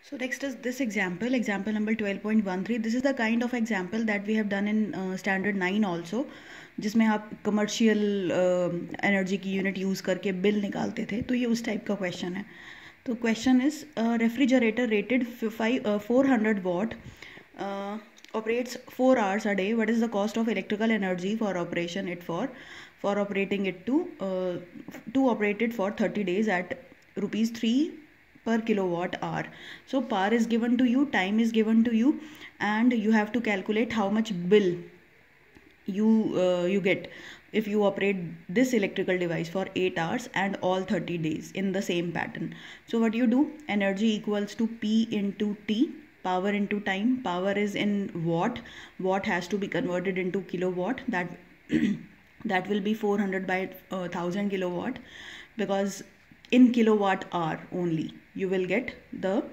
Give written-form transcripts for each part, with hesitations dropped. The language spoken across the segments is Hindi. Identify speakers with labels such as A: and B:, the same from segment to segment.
A: So next is this example number 12.13. This is the kind of example that we have done in standard 9 also, जिसमें आप कमर्शियल एनर्जी की यूनिट यूज़ करके बिल निकालते थे. तो ये उस टाइप का क्वेश्चन है. तो question is refrigerator rated 400 watt operates 4 hours a day. What is the cost of electrical energy for operation it for operating it to operate it for 30 days at rupees 3 per kilowatt hour. So power is given to you, time is given to you, and you have to calculate how much bill you get if you operate this electrical device for 8 hours and all 30 days in the same pattern. So what you do, energy equals to P into T, power into time. Power is in watt has to be converted into kilowatt. That will be 400 by 1000 kilowatt, because in kilowatt hour only you will get the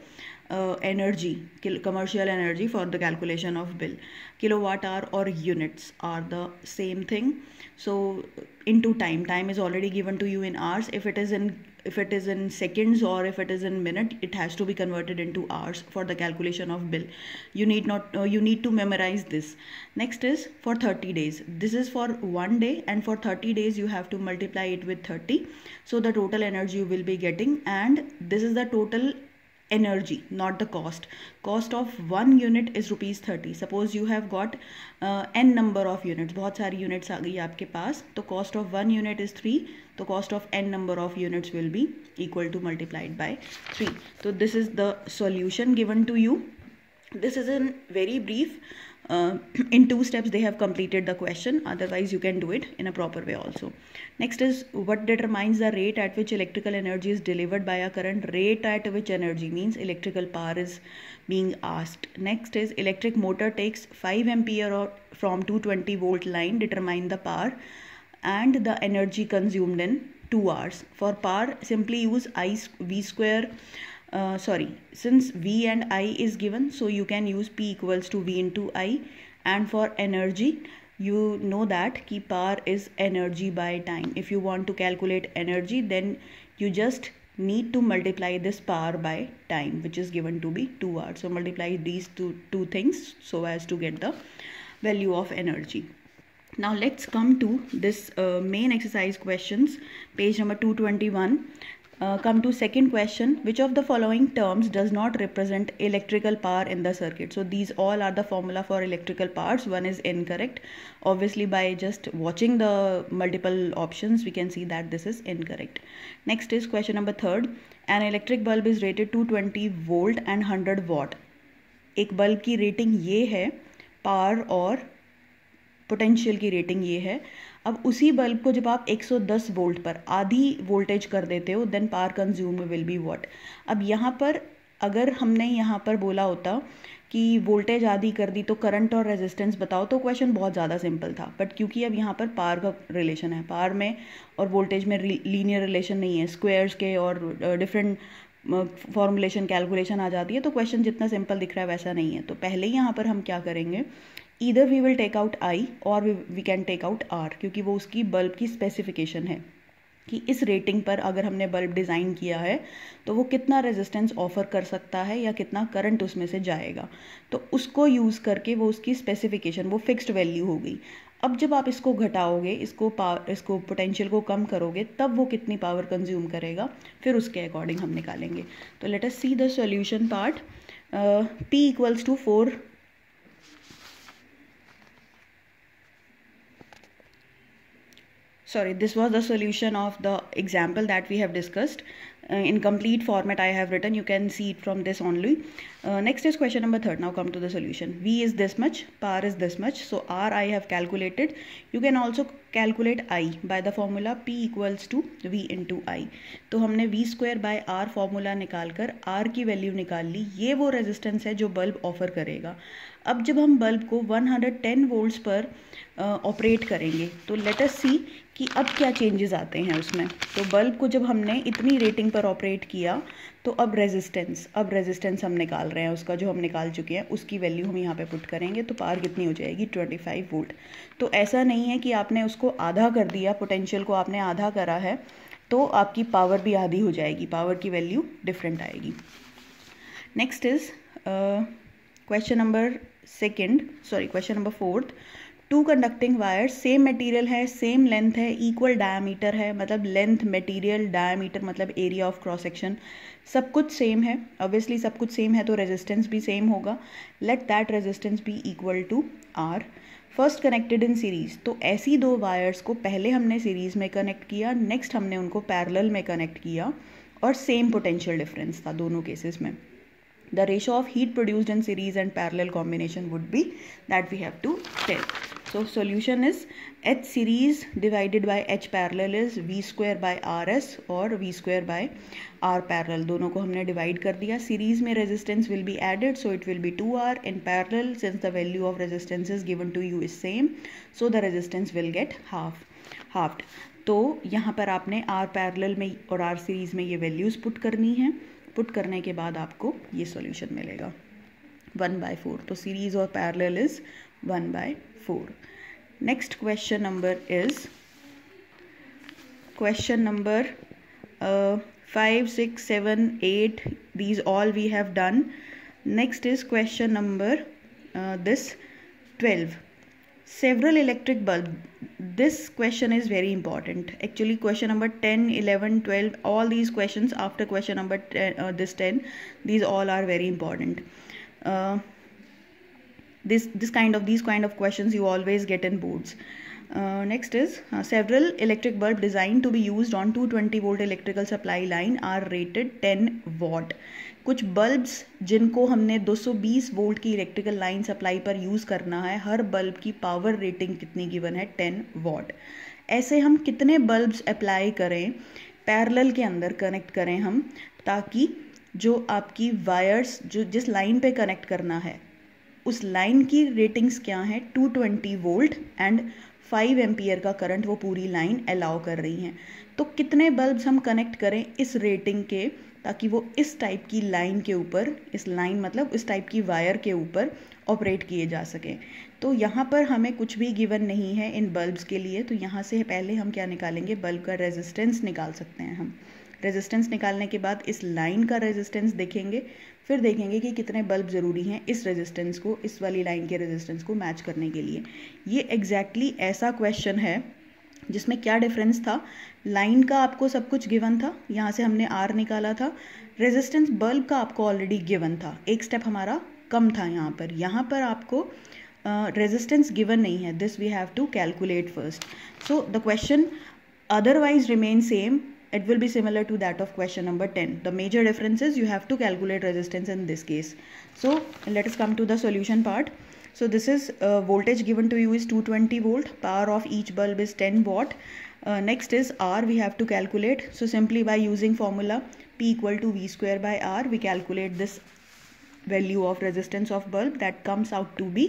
A: energy, commercial energy for the calculation of bill. Kilowatt hour or units are the same thing. So into time is already given to you in hours. If it is in seconds or if it is in minute, it has to be converted into hours for the calculation of bill. You need to memorize this. Next is for 30 days. This is for 1 day, and for 30 days you have to multiply it with 30. So the total energy you will be getting, and this is the total energy, not the cost. Cost of 1 unit is rupees 30. Suppose you have got n number of units, बहुत सारी units आ गई आपके पास, तो cost of 1 unit is 3, तो cost of n number of units will be equal to multiplied by 3. So this is the solution given to you. This is in very brief. In 2 steps they have completed the question. Otherwise you can do it in a proper way also. Next is what determines the rate at which electrical energy is delivered by a current. Rate at which energy means electrical power is being asked. Next is electric motor takes 5 ampere from 220 volt line. Determine the power and the energy consumed in 2 hours. For power, simply use V square. Since V and I is given, so you can use P equals to V into I. And for energy, you know that ki power is energy by time. If you want to calculate energy, then you just need to multiply this power by time, which is given to be 2 hours. So multiply these two things so as to get the value of energy. Now let's come to this main exercise questions, page number 221. Come to second question. Which of the following terms does not represent electrical power in the circuit? So these all are the formula for electrical powers. One is incorrect. Obviously by just watching the multiple options we can see that this is incorrect. Next is question number 3rd. An electric bulb is rated 220 volt and 100 watt. एक बल्ब की रेटिंग ये है, पावर और पोटेंशियल की रेटिंग ये है. अब उसी बल्ब को जब आप 110 वोल्ट पर आधी वोल्टेज कर देते हो, then power consume will be what. अब यहाँ पर अगर हमने यहाँ पर बोला होता कि वोल्टेज आधी कर दी तो करंट और रेजिस्टेंस बताओ, तो क्वेश्चन बहुत ज़्यादा सिंपल था. बट क्योंकि अब यहाँ पर पावर का रिलेशन है, पावर में और वोल्टेज में लीनियर रिलेशन नहीं है, स्क्वायर्स के और डिफरेंट फॉर्मुलेशन कैलकुलेशन आ जाती है, तो क्वेश्चन जितना सिंपल दिख रहा है वैसा नहीं है. तो पहले यहाँ पर हम क्या करेंगे, either we will take out I or we can take out R, क्योंकि वो उसकी बल्ब की स्पेसिफिकेशन है कि इस रेटिंग पर अगर हमने बल्ब डिज़ाइन किया है तो वो कितना रेजिस्टेंस ऑफर कर सकता है या कितना करंट उसमें से जाएगा. तो उसको यूज़ करके वो उसकी स्पेसिफिकेशन, वो फिक्स्ड वैल्यू हो गई. अब जब आप इसको घटाओगे, इसको पोटेंशियल को कम करोगे, तब वो कितनी पावर कंज्यूम करेगा, फिर उसके अकॉर्डिंग हम निकालेंगे. तो let us see the solution part. P equals to 4. Sorry, this was the solution of the example that we have discussed. In complete format I have written, you can see it from this only. Next is question number 3rd. Now come to the solution. V is this much, power is this much, so R I have calculated. You can also calculate I by the formula P equals to V into I. तो हमने V square by R formula निकाल कर R की वैल्यू निकाल ली. ये वो रेजिस्टेंस है जो बल्ब ऑफर करेगा. अब जब हम बल्ब को 110 वोल्ट्स पर ऑपरेट करेंगे, तो लेट अस सी कि अब क्या चेंजेस आते हैं उसमें. तो बल्ब को जब हमने इतनी रेटिंग पर ऑपरेट किया, तो अब रेजिस्टेंस हम निकाल रहे हैं, उसका जो हम निकाल चुके हैं उसकी वैल्यू हम यहाँ पे पुट करेंगे. तो पावर कितनी हो जाएगी, 25 वोल्ट. तो ऐसा नहीं है कि आपने उसको आधा कर दिया, पोटेंशियल को आपने आधा करा है तो आपकी पावर भी आधी हो जाएगी, पावर की वैल्यू डिफरेंट आएगी. Next is question number 4th. Two conducting wire, same material है, सेम लेंथ है, इक्वल डायमीटर है, मतलब लेंथ, मटेरियल, डायमीटर मतलब एरिया ऑफ क्रॉस सेक्शन, सब कुछ सेम है. ऑब्वियसली सब कुछ सेम है तो रेजिस्टेंस भी सेम होगा. Let that resistance be equal to R. First connected in series, तो ऐसी दो वायर्स को पहले हमने सीरीज में कनेक्ट किया, नेक्स्ट हमने उनको पैरेलल में कनेक्ट किया और सेम पोटेंशियल डिफरेंस था दोनों केसेस में. The ratio of heat produced in series and parallel combination would be that we have to tell. So solution is H series divided by H parallel is V square by RS और V square by R parallel. दोनों को हमने divide कर दिया. Series में resistance will be added, so it will be 2R. In parallel, since the value of resistance is given to you is same, so the resistance will get halved. तो यहाँ पर आपने R parallel में और R series में ये values put करनी है. पुट करने के बाद आपको ये सॉल्यूशन मिलेगा 1/4. तो सीरीज और parallel is 1/4. Next question number is question number 5, 6, 7, 8. These all we have done. Next is question number this 12. Several electric bulb. This question is very important. Actually question number 10, 11, 12, all these questions after question number 10, these all are very important. These kind of questions you always get in boards. Next is several electric bulb designed to be used on 220 volt electrical supply line are rated 10 watt. कुछ बल्ब्स जिनको हमने 220 वोल्ट की इलेक्ट्रिकल लाइन सप्लाई पर यूज़ करना है, हर बल्ब की पावर रेटिंग कितनी गिवन है 10 वॉट. ऐसे हम कितने बल्ब्स अप्लाई करें, पैरेलल के अंदर कनेक्ट करें हम, ताकि जो आपकी वायर्स जो जिस लाइन पे कनेक्ट करना है उस लाइन की रेटिंग्स क्या हैं 220 वोल्ट एंड 5 एम्पियर का करंट वो पूरी लाइन अलाउ कर रही हैं. तो कितने बल्ब्स हम कनेक्ट करें इस रेटिंग के, ताकि वो इस टाइप की लाइन के ऊपर, इस लाइन मतलब इस टाइप की वायर के ऊपर ऑपरेट किए जा सकें. तो यहाँ पर हमें कुछ भी गिवन नहीं है इन बल्ब्स के लिए, तो यहाँ से पहले हम क्या निकालेंगे, बल्ब का रेजिस्टेंस निकाल सकते हैं हम. रेजिस्टेंस निकालने के बाद इस लाइन का रेजिस्टेंस देखेंगे, फिर देखेंगे कि कितने बल्ब ज़रूरी हैं इस रेजिस्टेंस को, इस वाली लाइन के रेजिस्टेंस को मैच करने के लिए. ये एग्जैक्टली ऐसा क्वेश्चन है जिसमें क्या डिफरेंस था, लाइन का आपको सब कुछ गिवन था, यहाँ से हमने आर निकाला था, रेजिस्टेंस बल्ब का आपको ऑलरेडी गिवन था, एक स्टेप हमारा कम था यहाँ पर आपको रेजिस्टेंस गिवन नहीं है. This we have to calculate first. So the question otherwise remain same. It will be similar to that of question number 10. The major difference is you have to calculate resistance in this case. So let us come to the solution part. So this is voltage given to you is 220 volt. Power of each bulb is 10 watt. Next is R we have to calculate. So simply by using formula P equal to V square by R, we calculate this value of resistance of bulb, that comes out to be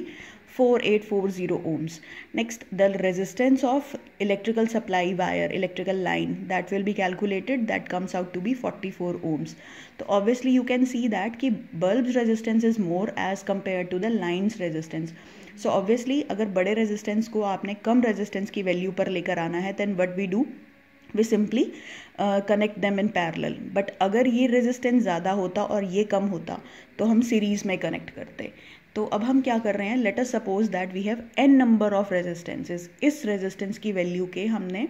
A: 4840 ohms. Next, the resistance of electrical supply wire, electrical line, that will be calculated, that comes out to be 44 ohms. So obviously you can see that कि bulb's resistance is more as compared to the line's resistance. So obviously अगर बड़े resistance को आपने कम resistance की value पर लेकर आना है, then what we do, we simply connect them in parallel. But अगर ये resistance ज़्यादा होता और ये कम होता तो हम series में connect करते. तो अब हम क्या कर रहे हैं, let us suppose that we have n number of resistances. इस resistance की value के हमने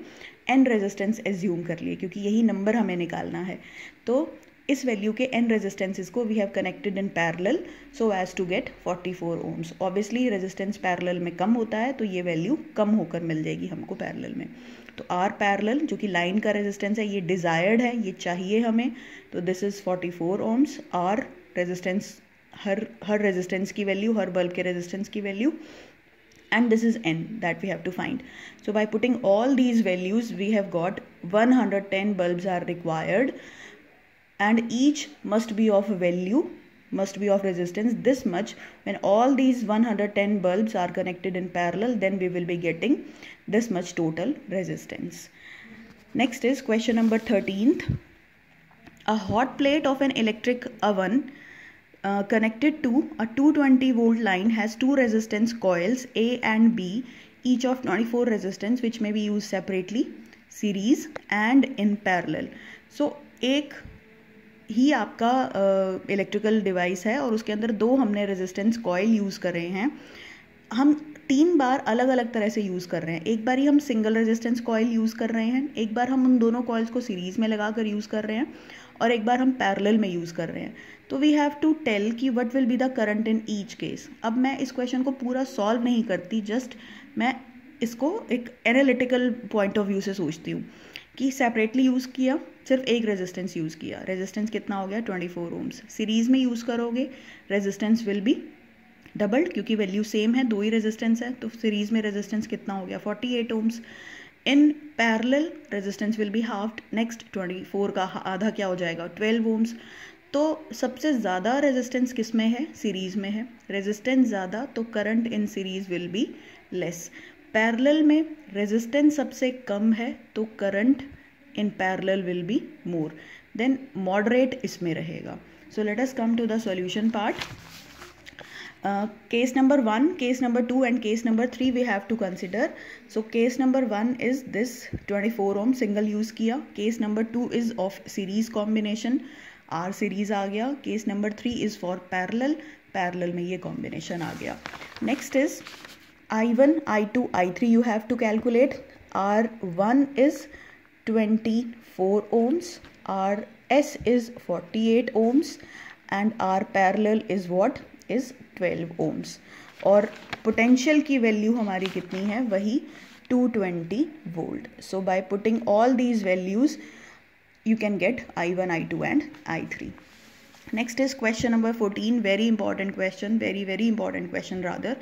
A: n resistance assume कर लिए, क्योंकि यही number हमें निकालना है. तो इस वैल्यू के n रेजिस्टेंसेस को we have connected in parallel so as to get 44 ohms. Obviously resistance parallel में कम होता है तो ये वैल्यू कम होकर मिल जाएगी हमको पैरेलल में. तो आर पैरेलल जो कि लाइन का रेजिस्टेंस है, ये डिज़ायर्ड है, ये चाहिए हमें, तो this is 44 ohms. R resistance, हर रेजिस्टेंस की वैल्यू, हर बल्ब के रेजिस्टेंस की value, and this is n that we have to find. So by putting all these values we have got 110 bulbs are required and each must be of value, must be of resistance this much. When all these 110 bulbs are connected in parallel, then we will be getting this much total resistance. Next is question number 13th. A hot plate of an electric oven connected to a 220 volt line has two resistance coils A and B, each of 24 resistance, which may be used separately, series and in parallel. So एक ही आपका इलेक्ट्रिकल डिवाइस है और उसके अंदर 2 हमने रेजिस्टेंस कॉइल यूज़ कर रहे हैं। हम 3 बार अलग अलग तरह से यूज़ कर रहे हैं। एक बार ही हम सिंगल रेजिस्टेंस कॉइल यूज़ कर रहे हैं, एक बार हम उन दोनों कॉइल्स को सीरीज़ में लगा कर यूज़ कर रहे हैं, और एक बार हम पैरेलल में यूज़ कर रहे हैं। तो वी हैव टू टेल कि what will be the current in each case. अब मैं इस क्वेश्चन को पूरा सॉल्व नहीं करती, जस्ट मैं इसको एक एनालिटिकल पॉइंट ऑफ व्यू से सोचती हूँ कि सेपरेटली यूज़ किया, सिर्फ एक रेजिस्टेंस यूज़ किया, रेजिस्टेंस कितना हो गया 24 ओम्स। सीरीज़ में यूज़ करोगे रेजिस्टेंस विल बी डबल्ड, क्योंकि वैल्यू सेम है, 2 ही रेजिस्टेंस है, तो सीरीज़ में रेजिस्टेंस कितना हो गया 48 ohms. In parallel resistance will be halved, next 24 का आधा क्या हो जाएगा 12 ओम्स। तो सबसे ज़्यादा रेजिस्टेंस किस में है, सीरीज़ में है। रेजिस्टेंस ज़्यादा तो current in series will be less. Parallel में रेजिस्टेंस सबसे कम है तो current in parallel will be more, then moderate इसमें रहेगा। So let us come to the solution part. Case number 1, case number 2 and case number 3 we have to consider. So case number 1 is this 24 ohm single use किया. Case number 2 is of series combination, R series आ गया. Case number 3 is for parallel, parallel में ये combination आ गया. Next is I1, I2, I3 you have to calculate. R1 is 24 ohms, RS is 48 ohms and R parallel is what? Is 12 ohms. और पोटेंशियल की वैल्यू हमारी कितनी है, वही 220 volt. So by putting all these values you can get I1, I2 and I3. Next is question number 14, very important question, very important question rather.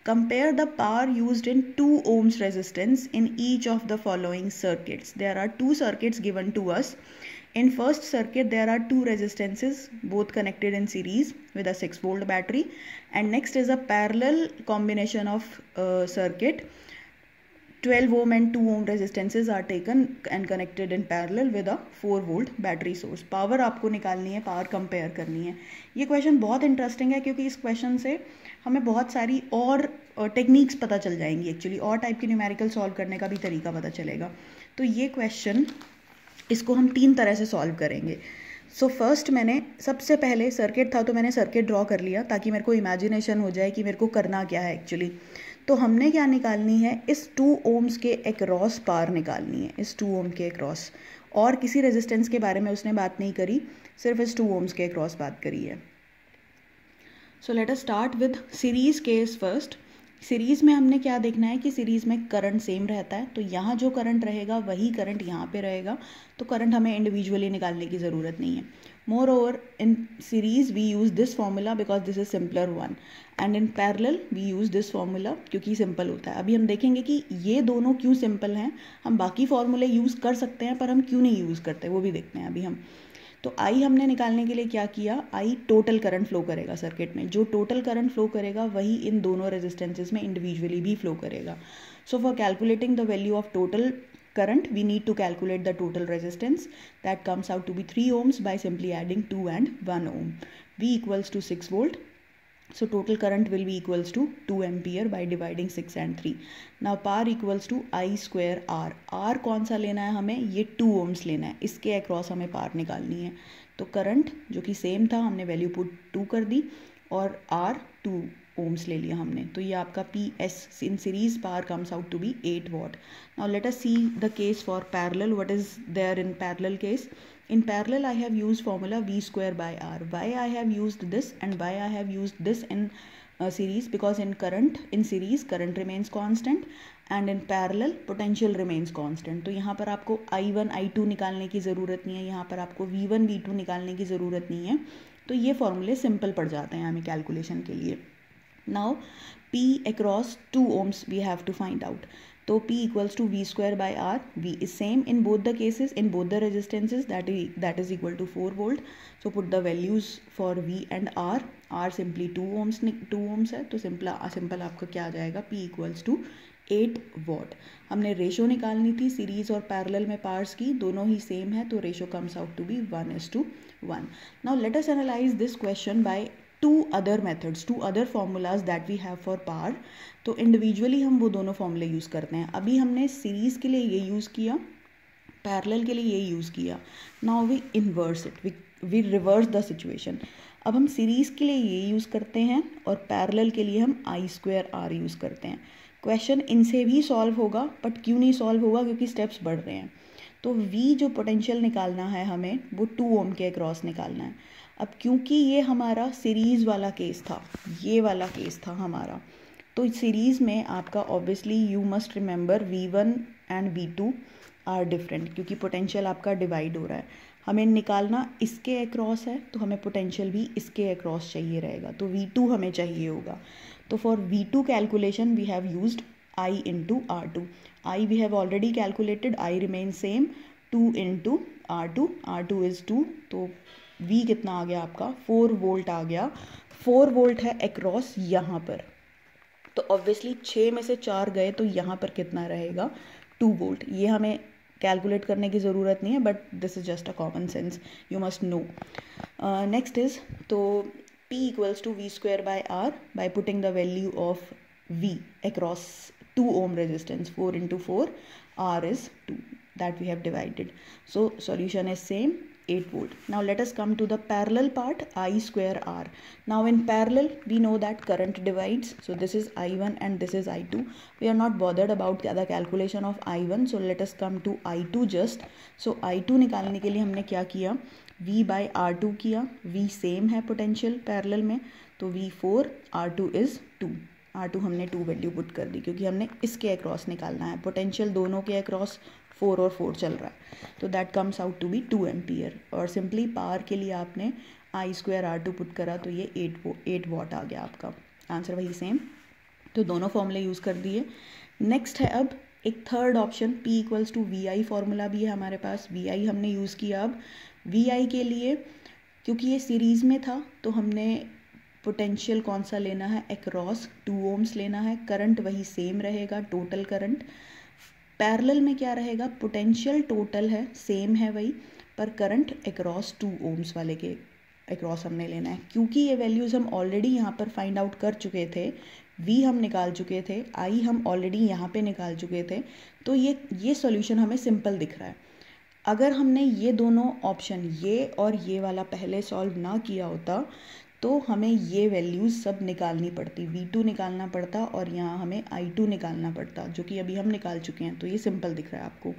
A: Compare the power used in 2 ohms resistance in each of the following circuits. There are 2 circuits given to us. In first circuit there are 2 resistances both connected in series with a 6 volt battery, and next is a parallel combination of circuit. 12 ohm and 2 ohm resistances are taken and connected in parallel with a 4 volt battery source. Power आपको निकालनी है, पावर कंपेयर करनी है. ये क्वेश्चन बहुत इंटरेस्टिंग है क्योंकि इस क्वेश्चन से हमें बहुत सारी और टेक्निक्स पता चल जाएंगी, एक्चुअली और टाइप के न्यूमेरिकल सॉल्व करने का भी तरीका पता चलेगा. तो ये क्वेश्चन इसको हम 3 तरह से सॉल्व करेंगे. सो फर्स्ट मैंने सबसे पहले सर्किट था तो मैंने सर्किट ड्रॉ कर लिया ताकि मेरे को इमेजिनेशन हो जाए कि मेरे को करना क्या है एक्चुअली. तो हमने क्या निकालनी है, इस 2 ओम्स के अक्रॉस पावर निकालनी है, इस 2 ओम के अक्रॉस. और किसी रेजिस्टेंस के बारे में उसने बात नहीं करी, सिर्फ इस 2 ओम्स के अक्रॉस बात करी है. सो let us start with series case first. Series में हमने क्या देखना है कि सीरीज़ में करंट सेम रहता है, तो यहाँ जो करंट रहेगा वही करंट यहाँ पे रहेगा, तो करंट हमें इंडिविजुअली निकालने की ज़रूरत नहीं है. Moreover in series we use this formula because this is simpler one, and in parallel we use this formula क्योंकि सिंपल होता है. अभी हम देखेंगे कि ये दोनों क्यों सिंपल हैं. हम बाकी फॉर्मूले यूज़ कर सकते हैं पर हम क्यों नहीं यूज़ करते वो भी देखते हैं अभी हम. तो आई हमने निकालने के लिए क्या किया, आई टोटल करंट फ्लो करेगा सर्किट में. जो टोटल करंट फ्लो करेगा वही इन दोनों रेजिस्टेंसेस में इंडिविजुअली भी फ्लो करेगा. So for calculating the value of total current we need to calculate the total resistance. That comes out to be 3 ohms by simply adding 2 and 1 ohm. V equals to 6 volt. So total current will be equals to 2 ampere by dividing 6 and 3. Now power equals to I square R. R कौन सा लेना है हमें, ये 2 ohms लेना है, इसके अक्रॉस हमें पावर निकालनी है. तो करंट जो कि सेम था हमने वैल्यू पुट 2 कर दी और R 2 ohms ले लिया हमने. तो ये आपका PS in series power comes out to be 8 watt. Now let us see the case for parallel. What is there in parallel case? In parallel I have used formula V square by R. Why I have used this and why I have used this in series? Because in series current remains constant and in parallel potential remains constant. तो यहाँ पर आपको I1 I2 निकालने की ज़रूरत नहीं है, यहाँ पर आपको V1 V2 निकालने की ज़रूरत नहीं है. तो ये फॉर्मूले सिंपल पड़ जाते हैं हमें कैलकुलेशन के लिए. Now P across 2 ohms we have to find out. So P equals to V square by R. V is same in both the cases, in both the resistances, that is equal to 4 volt. So put the values for V and R. R simply 2 ohms है, तो simple आपका क्या आ जाएगा, P equals to 8 watt. हमने रेशो निकालनी थी सीरीज और पैरेलल में पावर्स की, दोनों ही सेम है तो ratio comes out to be 1:1. Now let us analyze this question by 2 other methods, 2 other formulas that we have for power. तो इंडिविजुअली हम वो दोनों फॉर्मूले यूज़ करते हैं. अभी हमने सीरीज़ के लिए ये यूज़ किया, पैरेलल के लिए ये यूज़ किया. Now we inverse it, we we reverse the situation. अब हम सीरीज़ के लिए ये यूज़ करते हैं और पैरेलल के लिए हम I²R यूज़ करते हैं। क्वेश्चन इनसे भी सॉल्व होगा, बट क्यों नहीं सॉल्व होगा, क्योंकि स्टेप्स बढ़ रहे हैं। तो V जो पोटेंशियल निकालना है हमें, वो 2 ओम के अक्रॉस निकालना है। अब क्योंकि ये हमारा सीरीज़ वाला केस था, ये वाला केस था हमारा, तो सीरीज़ में आपका obviously you must remember V1 and V2 are different, क्योंकि पोटेंशियल आपका डिवाइड हो रहा है। हमें निकालना इसके अक्रॉस है, तो हमें पोटेंशियल भी इसके अक्रॉस चाहिए रहेगा, तो V2 हमें चाहिए होगा। तो for V2 calculation we have used I into R2। I we have already calculated, I remain same, 2 into R2, R2 is 2, तो V कितना आ गया आपका 4 वोल्ट आ गया। 4 वोल्ट है अक्रॉस यहाँ पर, तो ऑब्वियसली 6 में से 4 गए, तो यहाँ पर कितना रहेगा 2 वोल्ट। ये हमें कैलकुलेट करने की ज़रूरत नहीं है, but this is just a common sense, you must know. Next is, तो P equals to V² by R by putting the value of V across 2 ohm resistance, 4 into 4, R is 2, that we have divided. So solution is same, 8 volt. Now let us come to the parallel part, I²R. Now in parallel we know that current divides, so this is I1 and this is I2. We are not bothered about the calculation of I1, so let us come to I2 just. So I2 निकालने के लिए हमने क्या किया, V by R2 किया। V सेम है पोटेंशियल पैरेलल में, तो V4, R2 is 2, R2 हमने 2 वैल्यू पुट कर दी, क्योंकि हमने इसके अक्रॉस निकालना है, पोटेंशियल दोनों के अक्रॉस 4 और 4 चल रहा है, तो that comes out to be 2 ampere. और सिंपली पावर के लिए आपने I²R2 पुट करा, तो ये 8 वॉट आ गया आपका आंसर, वही सेम। तो दोनों फॉर्मूले यूज़ कर दिए। नेक्स्ट है अब एक third option, P equals to VI formula भी है हमारे पास, VI हमने यूज़ किया। अब VI के लिए, क्योंकि ये सीरीज़ में था, तो हमने पोटेंशियल कौन सा लेना है, अक्रॉस 2 ओम्स लेना है। करंट वही सेम रहेगा, टोटल करंट। पैरेलल में क्या रहेगा, पोटेंशियल टोटल है, सेम है वही, पर करंट अक्रॉस 2 ओम्स वाले के अक्रॉस हमने लेना है। क्योंकि ये वैल्यूज़ हम ऑलरेडी यहाँ पर फाइंड आउट कर चुके थे, V हम निकाल चुके थे, I हम ऑलरेडी यहाँ पे निकाल चुके थे, तो ये सॉल्यूशन हमें सिंपल दिख रहा है। अगर हमने ये दोनों ऑप्शन, ये और ये वाला पहले सॉल्व ना किया होता, तो हमें ये वैल्यूज़ सब निकालनी पड़ती, V2 निकालना पड़ता और यहाँ हमें I2 निकालना पड़ता, जो कि अभी हम निकाल चुके हैं। तो ये सिंपल दिख रहा है आपको,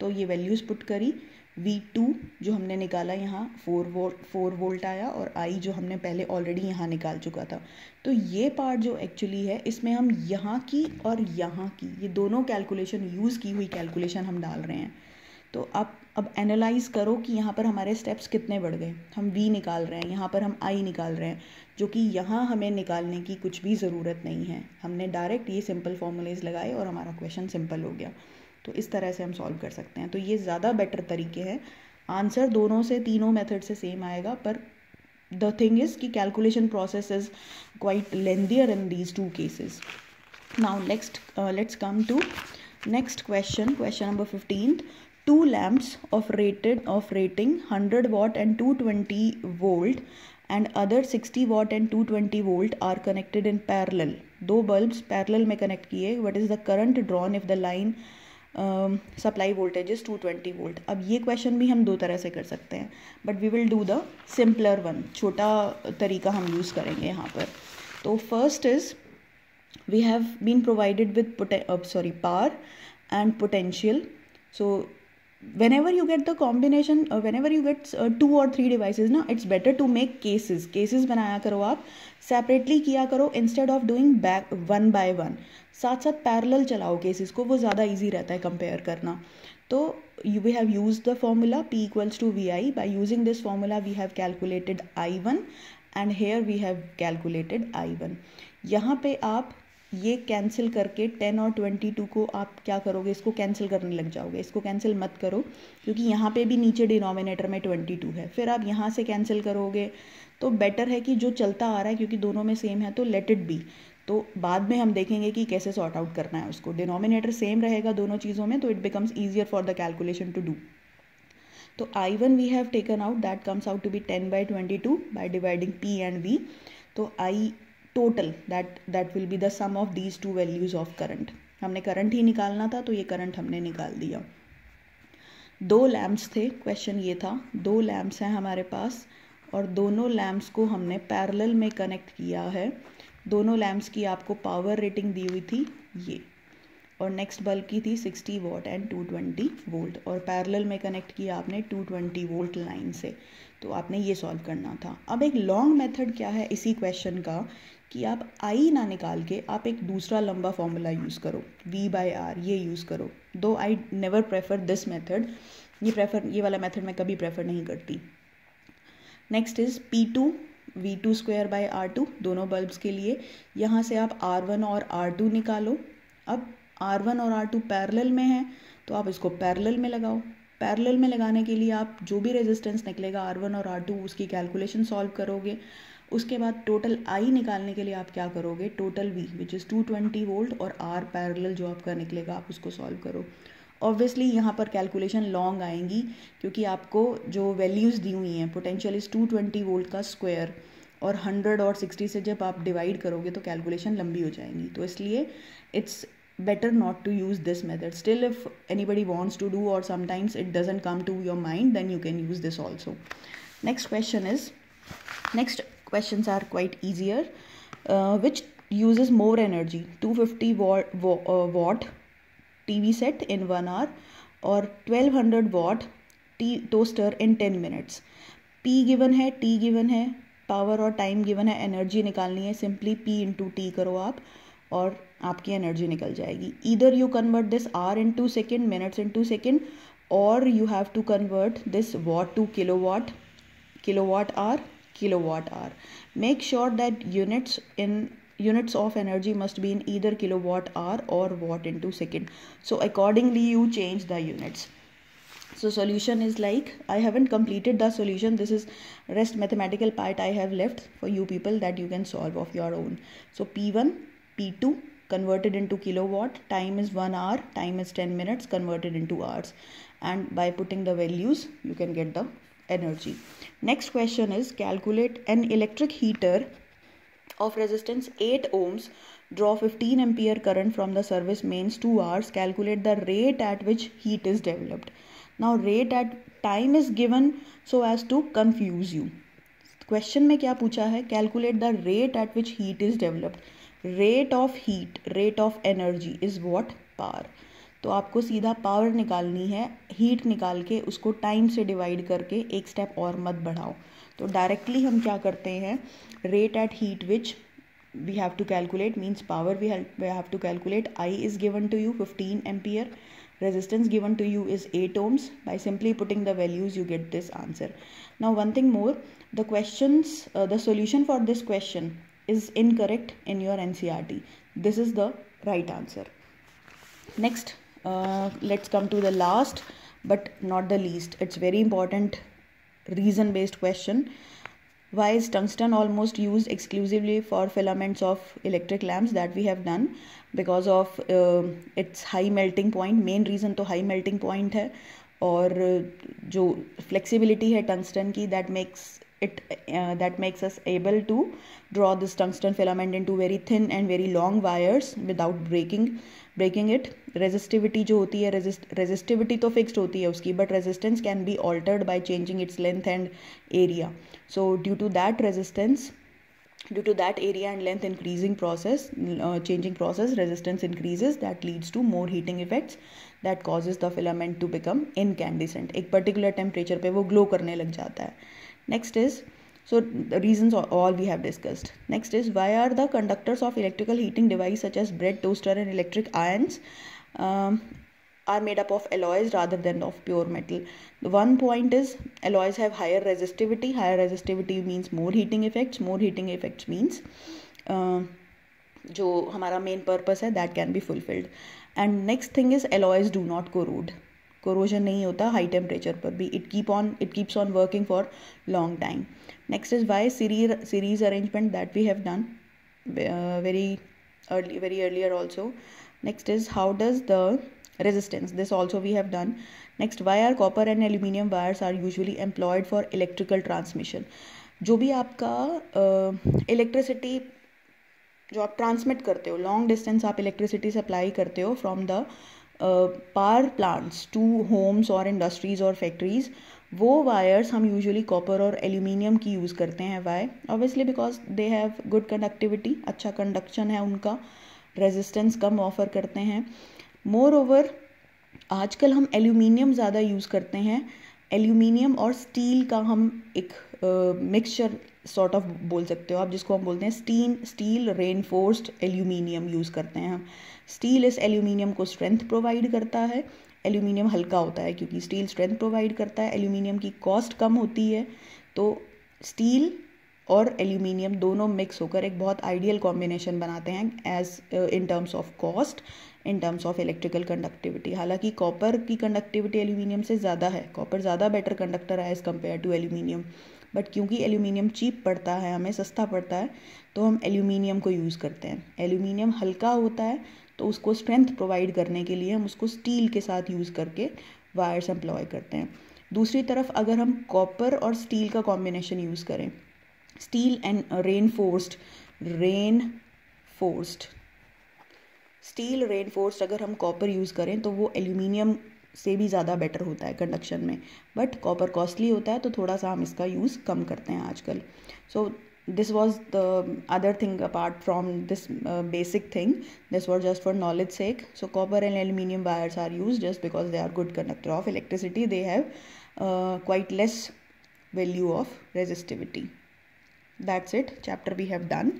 A: तो ये वैल्यूज़ पुट करी, V2 जो हमने निकाला यहाँ 4 वोल्ट आया, और I जो हमने पहले ऑलरेडी यहाँ निकाल चुका था। तो ये पार्ट जो एक्चुअली है, इसमें हम यहाँ की और यहाँ की, ये दोनों कैलकुलेशन, यूज़ की हुई कैलकुलेशन हम डाल रहे हैं। तो आप अब एनालाइज करो कि यहाँ पर हमारे स्टेप्स कितने बढ़ गए। हम V निकाल रहे हैं, यहाँ पर हम I निकाल रहे हैं, जो कि यहाँ हमें निकालने की कुछ भी ज़रूरत नहीं है, हमने डायरेक्ट ये सिंपल फॉर्मूलेज लगाए और हमारा क्वेश्चन सिंपल हो गया। तो इस तरह से हम सॉल्व कर सकते हैं, तो ये ज़्यादा बेटर तरीके हैं। आंसर दोनों से, तीनों मेथड से सेम आएगा, पर द थिंग इज़ कि calculation process is quite lengthier in these 2 cases. Now next let's come to next question, question number 15। 2 lamps of rating 100 watt and 220 volt and other 60 watt and 220 volt are connected in parallel. 2 bulbs parallel में connect किए. What is the current drawn if the line supply voltage is 220 volt? अब ये question भी हम 2 तरह से कर सकते हैं, but we will do the simpler one. छोटा तरीका हम use करेंगे यहाँ पर. तो first is we have been provided with power and potential. So whenever you get the combination, whenever you get 2 or 3 devices ना, it's better to make cases बनाया करो आप, separately किया करो instead of doing back 1 by 1. साथ साथ parallel चलाओ cases को, वो ज़्यादा easy रहता है compare करना. तो we have used the formula P equals to VI. By using this formula we have calculated I1 and here we have calculated I1. यहाँ पे आप ये कैंसिल करके 10 और 22 को आप क्या करोगे, इसको कैंसिल करने लग जाओगे. इसको कैंसिल मत करो, क्योंकि यहाँ पे भी नीचे डिनोमिनेटर में 22 है. फिर आप यहाँ से कैंसिल करोगे तो बेटर है कि जो चलता आ रहा है, क्योंकि दोनों में सेम है, तो लेट इट बी. तो बाद में हम देखेंगे कि कैसे सॉर्ट आउट करना है उसको. डिनोमिनेटर सेम रहेगा दोनों चीज़ों में, तो it becomes easier for the calculation to do. तो I1 we have taken out, that comes out to be 10 by 22 by dividing P and V. तो I total that will be the sum of these 2 values of current. हमने करंट ही निकालना था, तो ये करंट हमने निकाल दिया. 2 लैम्प्स थे, क्वेश्चन ये था 2 लैम्प्स हैं हमारे पास और दोनों लैम्प्स को हमने पैरेलल में कनेक्ट किया है। दोनों लैम्प्स की आपको पावर रेटिंग दी हुई थी ये, और नेक्स्ट बल्ब की थी 60 वॉट एंड 220 वोल्ट, और पैरेलल में कनेक्ट किया आपने 220 वोल्ट लाइन से। तो आपने ये सॉल्व करना था। अब एक लॉन्ग मेथड क्या है इसी क्वेश्चन का कि आप आई ना निकाल के आप एक दूसरा लंबा फॉर्मूला यूज़ करो, V/R, ये यूज़ करो। दो I never prefer this method, ये वाला मेथड मैं कभी प्रेफर नहीं करती। नेक्स्ट इज P2 V2²/R2, दोनों बल्ब्स के लिए। यहाँ से आप R1 और R2 निकालो। अब R1 और R2 पैरेलल में है तो आप इसको पैरेलल में लगाओ। पैरेलल में लगाने के लिए आप जो भी रेजिस्टेंस निकलेगा R1 और R2 उसकी कैलकुलेशन सॉल्व करोगे। उसके बाद टोटल I निकालने के लिए आप क्या करोगे, total V which is 220 volt और R पैरेलल जो आपका निकलेगा आप उसको सॉल्व करो। ऑब्वियसली यहाँ पर कैलकुलेशन लॉन्ग आएंगी क्योंकि आपको जो वैल्यूज़ दी हुई हैं, पोटेंशियल इज़ 220 वोल्ट का स्क्वायर, और 100 और 60 से जब आप डिवाइड करोगे तो कैलकुलेशन लंबी हो जाएंगी। तो इसलिए it's better not to use this method. Still, if anybody wants to do or sometimes it doesn't come to your mind, then you can use this also. Next questions are quite easier. Which uses more energy, 250 watt TV set in 1 hour or 1200 watt toaster in 10 minutes? P given है, T given है, पावर और टाइम गिवन है, एनर्जी निकालनी है, सिंपली P इंटू टी करो आप और आपकी एनर्जी निकल जाएगी। Either you convert this hour into second, minutes into second, और you have to convert this watt to kilowatt, kilowatt hour. Make sure that units of energy must be in either kilowatt hour or watt into second. So accordingly you change the units. So solution is like, I haven't completed the solution, this is rest mathematical part I have left for you people that you can solve of your own. So P1, P2 converted into kilowatt, time is 1 hour, time is 10 minutes converted into hours, and by putting the values you can get the energy. Next question is, calculate an electric heater of resistance 8 ohms, draw 15 ampere current from the service mains 2 hours, calculate the rate at which heat is developed. Now rate at time is given so as to confuse you. Question में क्या पूछा है, calculate the rate at which heat is developed. Rate of heat, rate of energy is what, power. तो आपको सीधा पावर निकालनी है, हीट निकाल के उसको टाइम से डिवाइड करके एक स्टेप और मत बढ़ाओ. तो डायरेक्टली हम क्या करते हैं, rate at heat which we have to calculate means power we have to calculate. I is given to you 15 ampere, resistance given to you is 8 ohms. By simply putting the values you get this answer. Now one thing more, the questions the solution for this question is incorrect in your NCERT. This is the right answer. Next let's come to the last but not the least, it's very important reason based question. Why is tungsten almost used exclusively for filaments of electric lamps? That we have done because of its high melting point. Main reason तो high melting point है, और जो flexibility है tungsten की, that makes us able to draw this tungsten filament into very thin and very long wires without breaking it. Resistivity जो होती है, resistivity तो fixed होती है उसकी, but resistance can be altered by changing its length and area. So due to that area and length increasing process, changing process, resistance increases, that leads to more heating effects that causes the filament to become incandescent. एक particular temperature पे वो glow करने लग जाता है. Next is, so the reasons all we have discussed. Next is, why are the conductors of electrical heating device such as bread, toaster and electric irons are made up of alloys rather than of pure metal? The one point is, alloys have higher resistivity. Higher resistivity means more heating effects. More heating effects means जो हमारा main purpose है that can be fulfilled. And next thing is, alloys do not corrode. Corrosion नहीं होता high temperature पर भी. It keeps on working for long time. Next is, why series arrangement, that we have done very earlier also. Next is, how does the resistance, this also we have done. Next, why are copper and aluminium wires are usually employed for electrical transmission? जो भी आपका electricity जो आप ट्रांसमिट करते हो, लॉन्ग डिस्टेंस आप इलेक्ट्रिसिटी सप्लाई करते हो from the power plants to homes और इंडस्ट्रीज और फैक्ट्रीज, वो वायर्स हम यूजुअली कॉपर और एल्यूमिनियम की यूज़ करते हैं. Why? Obviously because they have good conductivity, अच्छा कंडक्शन है उनका, रेजिस्टेंस कम ऑफर करते हैं. मोर ओवर आजकल हम एल्यूमिनियम ज़्यादा यूज़ करते हैं. एल्यूमिनियम और स्टील का हम एक मिक्सचर सॉर्ट ऑफ बोल सकते हो आप, जिसको हम बोलते हैं स्टील रेनफोर्स्ड एल्यूमिनियम यूज़ करते हैं हम. स्टील इस एल्यूमिनियम को स्ट्रेंथ प्रोवाइड करता है. एल्यूमिनियम हल्का होता है क्योंकि स्टील स्ट्रेंथ प्रोवाइड करता है. एल्यूमिनियम की कॉस्ट कम होती है. तो स्टील और एल्यूमिनियम दोनों मिक्स होकर एक बहुत आइडियल कॉम्बिनेशन बनाते हैं as in terms of cost, in terms of electrical conductivity. हालांकि कॉपर की कंडक्टिविटी एल्यूमिनियम से ज़्यादा है, कॉपर ज़्यादा बेटर कंडक्टर है as compare to aluminium. But क्योंकि एल्यूमिनियम चीप पड़ता है, हमें सस्ता पड़ता है, तो हम एल्यूमिनियम को यूज़ करते हैं. एल्यूमिनियम हल्का होता है तो उसको स्ट्रेंथ प्रोवाइड करने के लिए हम उसको स्टील के साथ यूज़ करके वायर्स एम्प्लॉय करते हैं. दूसरी तरफ अगर हम कॉपर और स्टील का कॉम्बिनेशन यूज़ करें, स्टील एंड स्टील रेनफोर्स्ड अगर हम कॉपर यूज़ करें तो वो एल्यूमिनियम से भी ज़्यादा बेटर होता है कंडक्शन में. बट कॉपर कॉस्टली होता है तो थोड़ा सा हम इसका यूज़ कम करते हैं आजकल. सो this was the other thing apart from this basic thing. This was just for knowledge sake. So copper and aluminum wires are used just because they are good conductor of electricity. They have quite less value of resistivity. That's it. Chapter we have done.